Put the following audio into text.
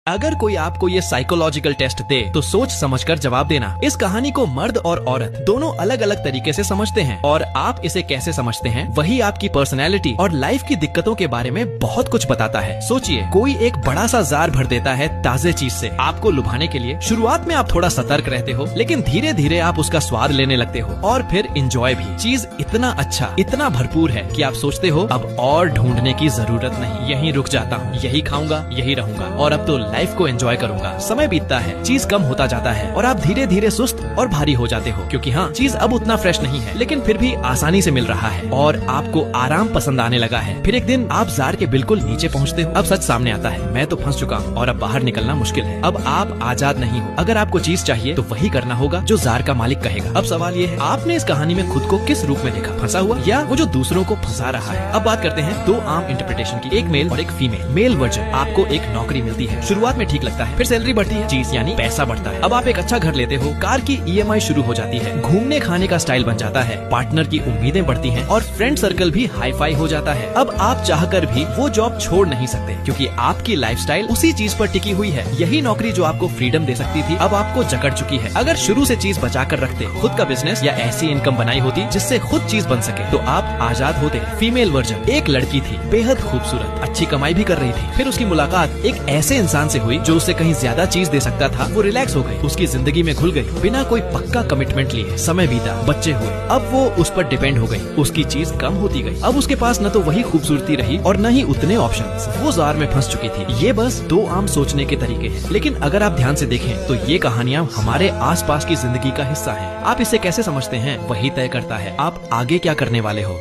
अगर कोई आपको ये साइकोलॉजिकल टेस्ट दे तो सोच समझकर जवाब देना। इस कहानी को मर्द और औरत दोनों अलग अलग तरीके से समझते हैं और आप इसे कैसे समझते हैं वही आपकी पर्सनैलिटी और लाइफ की दिक्कतों के बारे में बहुत कुछ बताता है। सोचिए, कोई एक बड़ा सा जार भर देता है ताजे चीज से आपको लुभाने के लिए। शुरुआत में आप थोड़ा सतर्क रहते हो, लेकिन धीरे धीरे आप उसका स्वाद लेने लगते हो और फिर इंजॉय भी। चीज इतना अच्छा, इतना भरपूर है कि आप सोचते हो अब और ढूंढने की जरूरत नहीं, यहीं रुक जाता हूँ, यही खाऊंगा, यही रहूंगा और अब तो लाइफ को एंजॉय करूंगा। समय बीतता है, चीज कम होता जाता है और आप धीरे धीरे सुस्त और भारी हो जाते हो, क्योंकि हाँ, चीज अब उतना फ्रेश नहीं है, लेकिन फिर भी आसानी से मिल रहा है और आपको आराम पसंद आने लगा है। फिर एक दिन आप जार के बिल्कुल नीचे पहुँचते हो। अब सच सामने आता है, मैं तो फंस चुका हूँ और अब बाहर निकलना मुश्किल है। अब आप आजाद नहीं हो। अगर आपको चीज चाहिए तो वही करना होगा जो जार का मालिक कहेगा। अब सवाल ये है, आपने इस कहानी में खुद को किस रूप में देखा, फंसा हुआ या वो जो दूसरों को फंसा रहा है? अब बात करते हैं दो आम इंटरप्रिटेशन की, एक मेल और एक फीमेल। मेल वर्जन, आपको एक नौकरी मिलती है, शुरुआत में ठीक लगता है, फिर सैलरी बढ़ती है, चीज यानी पैसा बढ़ता है। अब आप एक अच्छा घर लेते हो, कार की EMI शुरू हो जाती है, घूमने खाने का स्टाइल बन जाता है, पार्टनर की उम्मीदें बढ़ती हैं और फ्रेंड सर्कल भी हाई फाई हो जाता है। अब आप चाहकर भी वो जॉब छोड़ नहीं सकते, क्योंकि आपकी लाइफस्टाइल उसी चीज पर टिकी हुई है। यही नौकरी जो आपको फ्रीडम दे सकती थी अब आपको जकड़ चुकी है। अगर शुरू से चीज बचा कर रखते, खुद का बिजनेस या ऐसी इनकम बनाई होती जिससे खुद चीज बन सके, तो आप आजाद होते। फीमेल वर्जन, एक लड़की थी, बेहद खूबसूरत, अच्छी कमाई भी कर रही थी। फिर उसकी मुलाकात एक ऐसे इंसान से हुई जो उससे कहीं ज्यादा चीज दे सकता था। वो रिलैक्स हो गई, उसकी जिंदगी में घुल गई, बिना कोई पक्का कमिटमेंट लिए। समय बीता, बच्चे हुए, अब वो उस पर डिपेंड हो गई, उसकी चीज कम होती गई। अब उसके पास न तो वही खूबसूरती रही और न ही उतने ऑप्शंस। वो जार में फंस चुकी थी। ये बस दो आम सोचने के तरीके हैं, लेकिन अगर आप ध्यान से देखें तो ये कहानियाँ हमारे आसपास की जिंदगी का हिस्सा हैं। आप इसे कैसे समझते हैं वही तय करता है आप आगे क्या करने वाले हो।